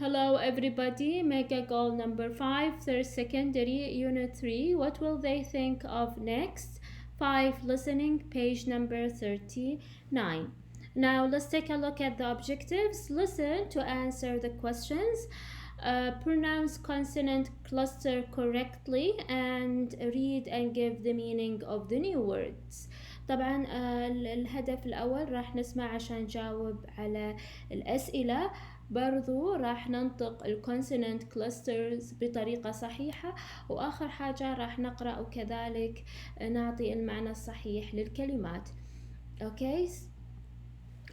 Hello everybody, mega goal number 5, third secondary, unit 3. What will they think of next? 5 listening, page number 39. Now let's take a look at the objectives. Listen to answer the questions. Pronounce consonant cluster correctly and read and give the meaning of the new words. طبعا الهدف الأول راح نسمع عشان نجاوب على الأسئلة. برضو راح ننطق الكونسونانت كلاسترز بطريقة صحيحة، وآخر حاجة راح نقرأ وكذلك نعطي المعنى الصحيح للكلمات. Okay,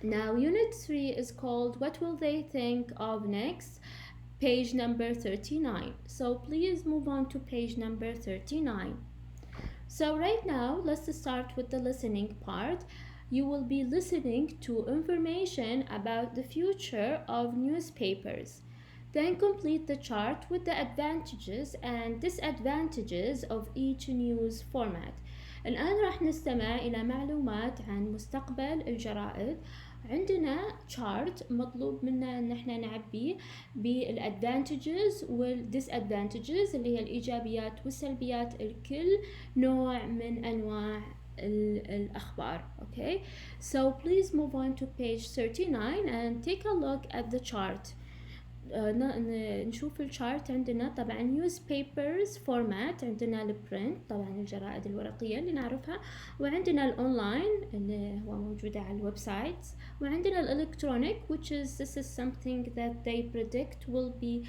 now unit 3 is called What Will They Think of Next? Page number 39. So please move on to page number 39. So right now, let's start with the listening part. You will be listening to information about the future of newspapers. Then complete the chart with the advantages and disadvantages of each news format. الآن راح نستمع إلى معلومات عن مستقبل الجرائد. عندنا chart مطلوب منا ان احنا نعبيه بالادفانتجز والديسادفانتجز اللي هي الايجابيات والسلبيات لكل نوع من انواع الأخبار. Okay, so please move on to page 39 and take a look at the chart. نشوف الشارت. عندنا طبعا newspapers format، عندنا البرنت طبعا الجرائد الورقية اللي نعرفها، وعندنا الأونلاين اللي هو موجودة على الويب سايت، وعندنا الإلكترونيك which is this is something that they predict will be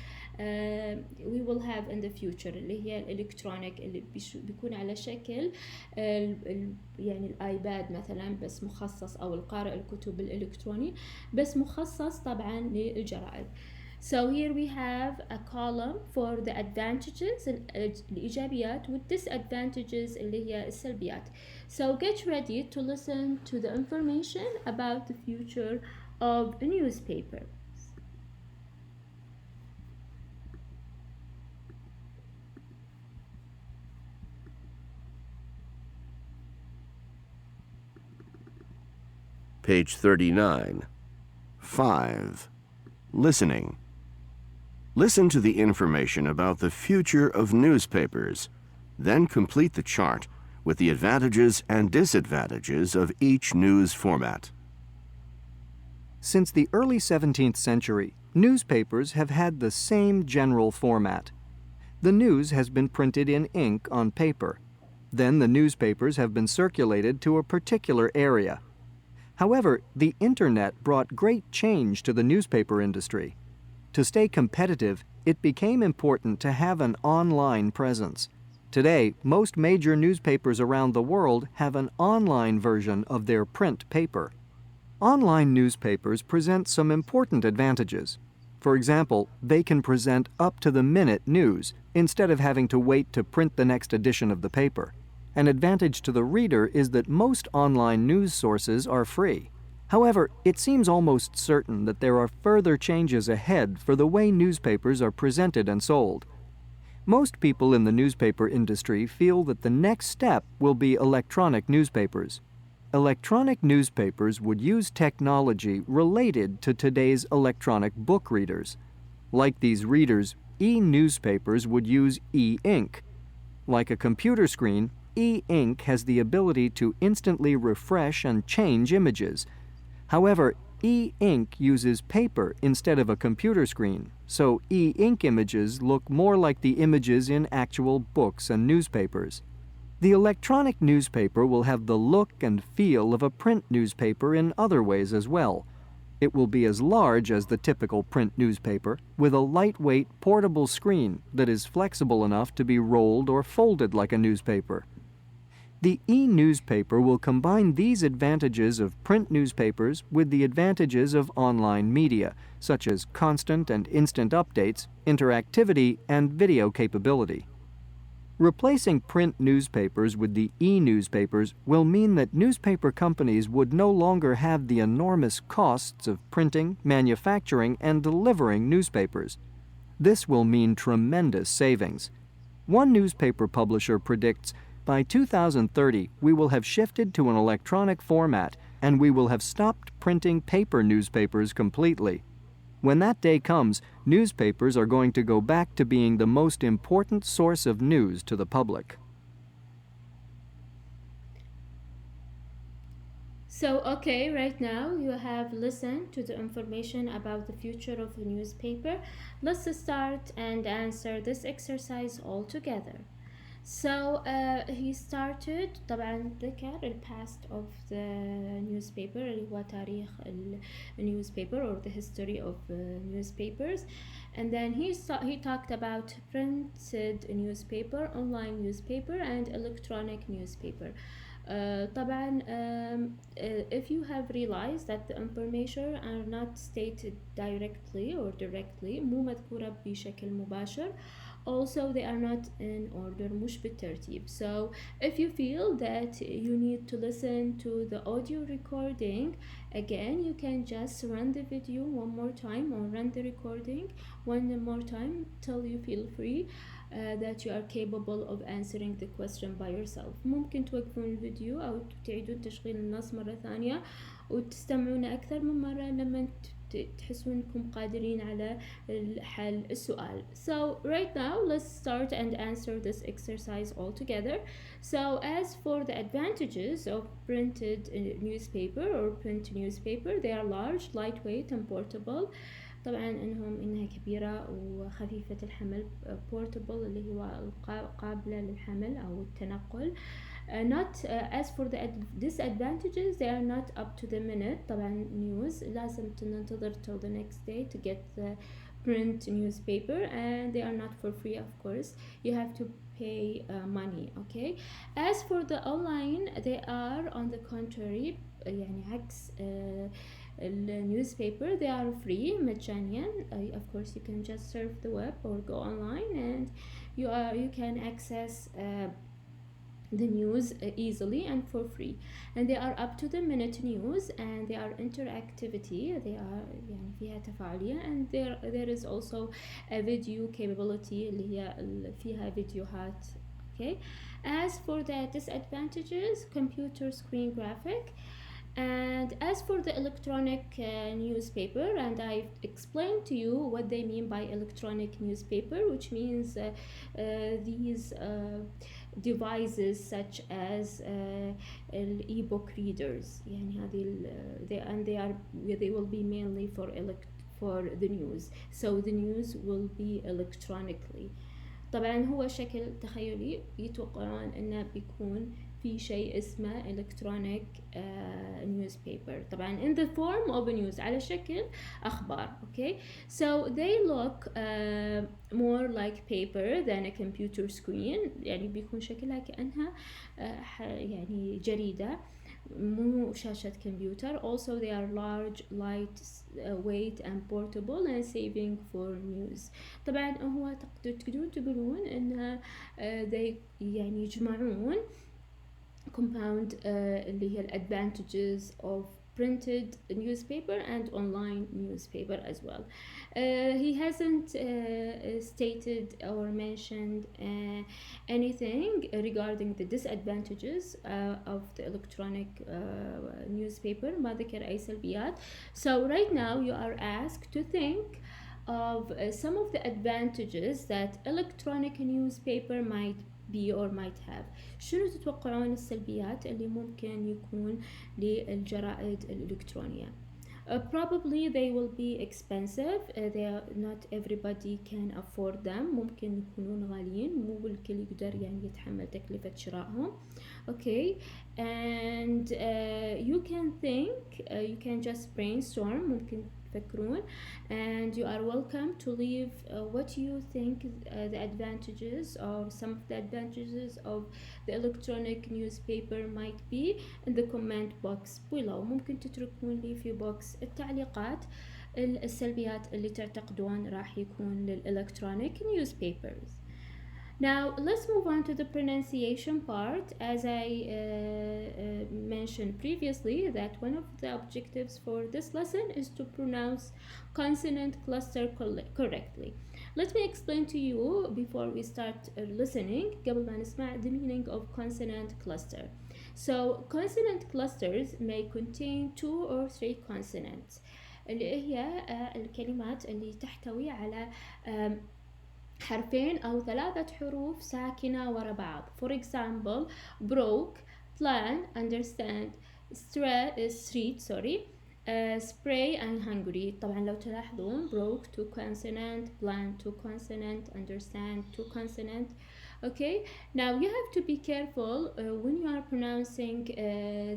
we will have in the future اللي هي الإلكترونيك اللي بيكون على شكل يعني الآيباد مثلا بس مخصص، أو القارئ الكتب الإلكتروني بس مخصص طبعا للجرائد. So here we have a column for the advantages الإيجابيات والdisadvantages اللي هي السلبيات. So get ready to listen to the information about the future of a newspaper. Page 39. 5. Listening. Listen to the information about the future of newspapers, then complete the chart with the advantages and disadvantages of each news format. Since the early 17th century, newspapers have had the same general format. The news has been printed in ink on paper. Then the newspapers have been circulated to a particular area. However, the Internet brought great change to the newspaper industry. To stay competitive, it became important to have an online presence. Today, most major newspapers around the world have an online version of their print paper. Online newspapers present some important advantages. For example, they can present up-to-the-minute news instead of having to wait to print the next edition of the paper. An advantage to the reader is that most online news sources are free. However, it seems almost certain that there are further changes ahead for the way newspapers are presented and sold. Most people in the newspaper industry feel that the next step will be electronic newspapers. Electronic newspapers would use technology related to today's electronic book readers. Like these readers, e-newspapers would use e-ink. Like a computer screen, e-ink has the ability to instantly refresh and change images. However, e-ink uses paper instead of a computer screen, so e-ink images look more like the images in actual books and newspapers. The electronic newspaper will have the look and feel of a print newspaper in other ways as well. It will be as large as the typical print newspaper, with a lightweight, portable screen that is flexible enough to be rolled or folded like a newspaper. The e-newspaper will combine these advantages of print newspapers with the advantages of online media, such as constant and instant updates, interactivity, and video capability. Replacing print newspapers with the e-newspapers will mean that newspaper companies would no longer have the enormous costs of printing, manufacturing, and delivering newspapers. This will mean tremendous savings. One newspaper publisher predicts by 2030, we will have shifted to an electronic format and we will have stopped printing paper newspapers completely. When that day comes, newspapers are going to go back to being the most important source of news to the public. So, okay, right now you have listened to the information about the future of the newspaper. Let's start and answer this exercise all together. So he started طبعا ذكر the past of the newspaper اللي هو تاريخ newspaper or the history of newspapers, and then he talked about printed newspaper, online newspaper, and electronic newspaper. طبعا if you have realized that the information are not stated directly مو مذكورة بشكل مباشر, also they are not in order مش بالترتيب. So if you feel that you need to listen to the audio recording again, you can just run the video one more time or run the recording one more time till you feel free that you are capable of answering the question by yourself. ممكن توقفون الفيديو أو تعيدون تشغيل النص مرة ثانية وتستمعون أكثر من مرة لما تحسون انكم قادرين على حل السؤال. So right now let's start and answer this exercise all together. So as for the advantages of printed newspaper or print newspaper, they are large, lightweight and portable. طبعا انها كبيرة وخفيفة الحمل, portable اللي هو قابلة للحمل او التنقل. Not as for the disadvantages, they are not up to the minute. طبعا news لازم ننتظر till the next day to get the print newspaper, and they are not for free, of course. You have to pay money. Okay. As for the online, they are on the contrary يعني عكس newspaper, they are free مجانيا. Of course you can just surf the web or go online and you can access the news easily and for free, and they are up to the minute news, and they are interactivity, they are يعني فيها تفاعلية, and there is also a video capability اللي هي فيها فيديوهات. Okay. As for the disadvantages, computer screen graphic. And as for the electronic newspaper, and I've explained to you what they mean by electronic newspaper, which means these devices such as e-book readers. يعني هذه they will be mainly for the news. So the news will be electronically. طبعا هو شكل تخيلي يتوقعون انه بيكون في شيء اسمه electronic newspaper, طبعا in the form of a news, على شكل أخبار. Okay, so they look more like paper than a computer screen, يعني بيكون شكلها كأنها يعني جريدة مو شاشة كمبيوتر. Also they are large, light weight and portable and saving for news. طبعا هو تقدرون تقولون إنها they يعني يجمعون compound اللي هي advantages of printed newspaper and online newspaper as well. He hasn't stated or mentioned anything regarding the disadvantages of the electronic newspaper. ما ذكر أي سلبيات. So right now you are asked to think of some of the advantages that electronic newspaper might be or might have. شنو تتوقعون السلبيات اللي ممكن يكون للجرائد الإلكترونية؟ Probably they will be expensive. They are not everybody can afford them. ممكن يكونون غاليين, مو بالكل يقدر يعني يتحمل تكلفة شرائهم. Okay, and you can think, you can just brainstorm, ممكن تفكرون, and you are welcome to leave what you think the advantages or some of the advantages of the electronic newspaper might be in the comment box below. ممكن تتركون لي في بوكس التعليقات السلبيات اللي تعتقدون راح يكون للإلكترونيك newspapers. Now let's move on to the pronunciation part. As I mentioned previously, that one of the objectives for this lesson is to pronounce consonant cluster correctly. Let me explain to you before we start listening قبل ما نسمع the meaning of consonant cluster. So consonant clusters may contain 2 or 3 consonants. اللي هي الكلمات اللي تحتوي على حرفين أو 3 حروف ساكنة ورا بعض. For example, broke, plan, understand, street, spray and hungry. طبعا لو تلاحظون broke to consonant, plan to consonant, understand to consonant. Okay, now you have to be careful when you are pronouncing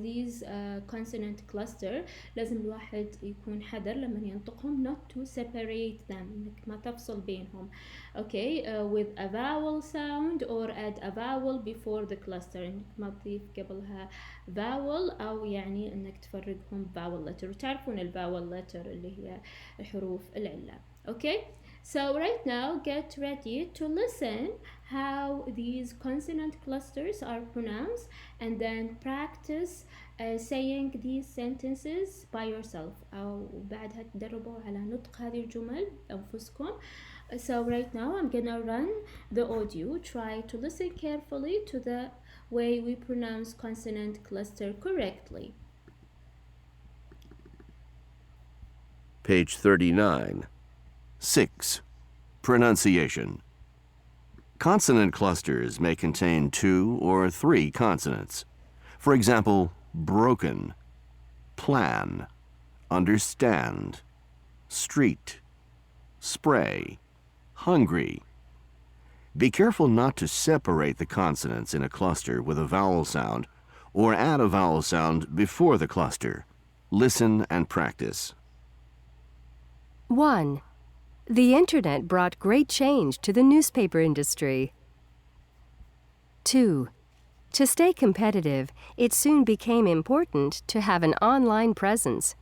these consonant cluster. لازم الواحد يكون حذر لما ينطقهم, not to separate them, إنك ما تفصل بينهم. Okay, with a vowel sound or add a vowel before the cluster, إنك ما تضيف قبلها vowel أو يعني إنك تفرقهم vowel letter. وتعرفون ال vowel letter اللي هي حروف العلة. Okay, so right now get ready to listen how these consonant clusters are pronounced and then practice saying these sentences by yourself أو بعدها تدربوا على نطق هذه الجمل أنفسكم. So right now I'm gonna run the audio. Try to listen carefully to the way we pronounce consonant cluster correctly. Page 39. 6. Pronunciation. Consonant clusters may contain 2 or 3 consonants. For example, broken, plan, understand, street, spray, hungry. Be careful not to separate the consonants in a cluster with a vowel sound or add a vowel sound before the cluster. Listen and practice. 1. The Internet brought great change to the newspaper industry. 2. To stay competitive, it soon became important to have an online presence.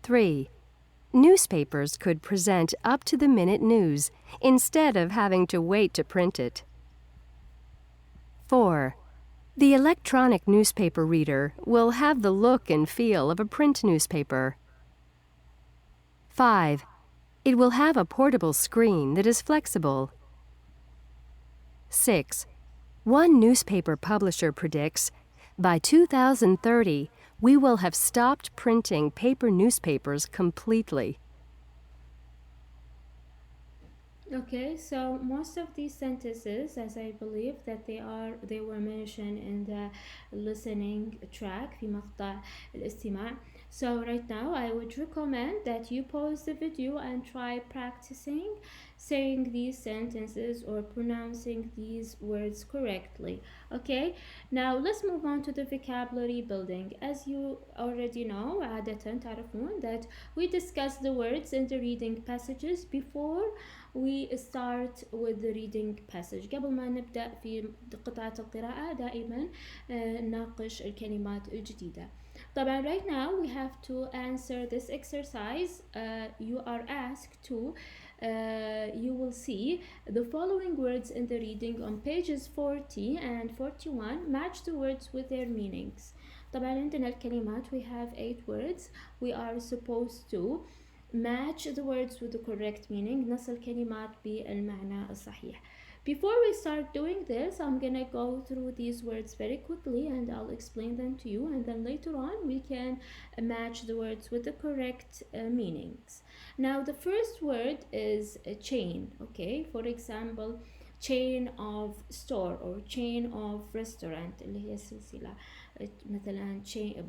3. Newspapers could present up-to-the-minute news instead of having to wait to print it. 4. The electronic newspaper reader will have the look and feel of a print newspaper. 5. It will have a portable screen that is flexible. 6. One newspaper publisher predicts, by 2030, we will have stopped printing paper newspapers completely. Okay, so most of these sentences, as I believe that they were mentioned in the listening track في مقطع الاستماع. So right now I would recommend that you pause the video and try practicing saying these sentences or pronouncing these words correctly. Okay, now let's move on to the vocabulary building. As you already know, عادة تعرفون that we discuss the words in the reading passages before we start with the reading passage. قبل ما نبدأ في قطعة القراءة دائما نناقش الكلمات الجديدة. طبعا right now we have to answer this exercise. You are asked to you will see the following words in the reading on pages 40 and 41. Match the words with their meanings. طبعا عندنا الكلمات, we have 8 words. We are supposed to match the words with the correct meaning. نص الكلمات بالمعنى الصحيح. Before we start doing this, I'm gonna go through these words very quickly and I'll explain them to you, and then later on we can match the words with the correct meanings. Now the first word is a chain. Okay, for example, chain of store or chain of restaurant اللي هي سلسلة. مثلا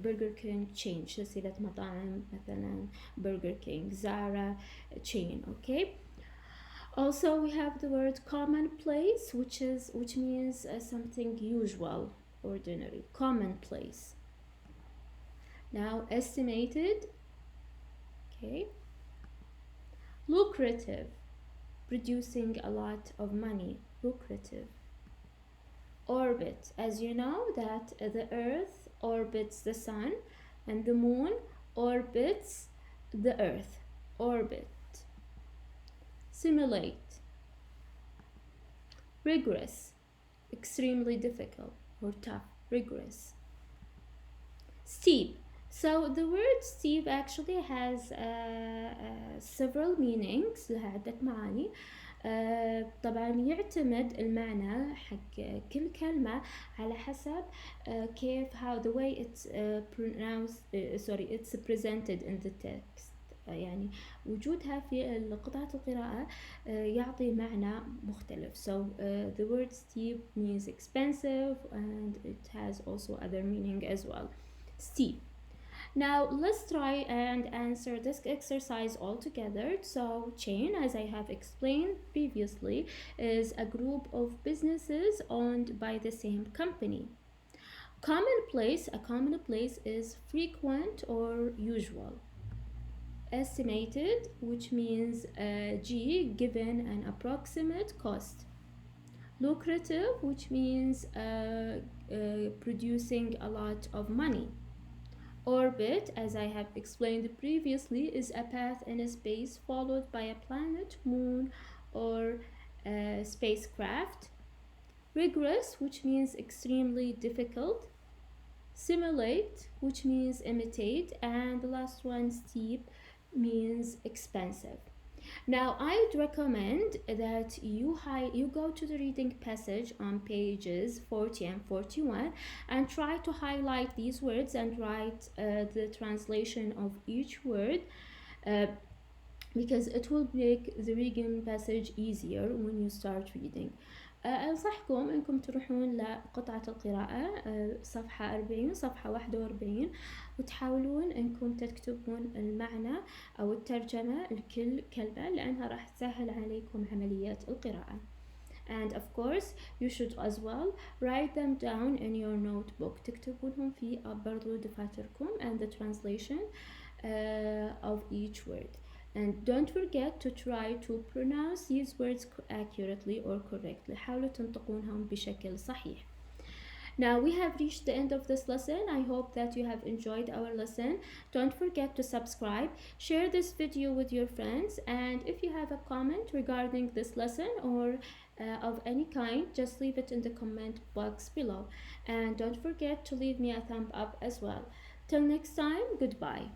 برجر كينج chain, سلسلة مطاعم مثلا برجر كينج. Zara chain. Okay. Also, we have the word commonplace, which means something usual, ordinary, commonplace. Now, estimated. Okay. Lucrative, producing a lot of money. Lucrative. Orbit, as you know that the Earth orbits the Sun and the Moon orbits the Earth. Orbit. Simulate. Rigorous, extremely difficult or tough. Rigorous. Steep. So the word steep actually has several meanings. لها عدة معاني. طبعا يعتمد المعنى حق كل كلمة على حسب كيف how the way it's pronounced it's presented in the text. يعني وجودها في قطعة القراءة يعطي معنى مختلف. So the word steep means expensive and it has also other meaning as well. Steep. Now let's try and answer this exercise all together. So chain, as I have explained previously, is a group of businesses owned by the same company. Commonplace, a commonplace is frequent or usual. Estimated, which means G, given an approximate cost. Lucrative, which means producing a lot of money. Orbit, as I have explained previously, is a path in space followed by a planet, moon, or spacecraft. Rigorous, which means extremely difficult. Simulate, which means imitate. And the last one, steep, means expensive. Now, I would recommend that you go to the reading passage on pages 40 and 41 and try to highlight these words and write the translation of each word because it will make the reading passage easier when you start reading. أنصحكم أنكم تروحون لقطعة القراءة صفحة 40 صفحة 41 وتحاولون أنكم تكتبون المعنى أو الترجمة لكل كلمة لأنها راح تسهل عليكم عملية القراءة. And of course you should as well write them down in your notebook. تكتبونهم في برضو دفاتركم and the translation of each word. And don't forget to try to pronounce these words accurately or correctly. حاولوا تنطقونهم بشكل صحيح. Now we have reached the end of this lesson. I hope that you have enjoyed our lesson. Don't forget to subscribe, share this video with your friends, and if you have a comment regarding this lesson or of any kind, just leave it in the comment box below. And don't forget to leave me a thumb up as well. Till next time, goodbye.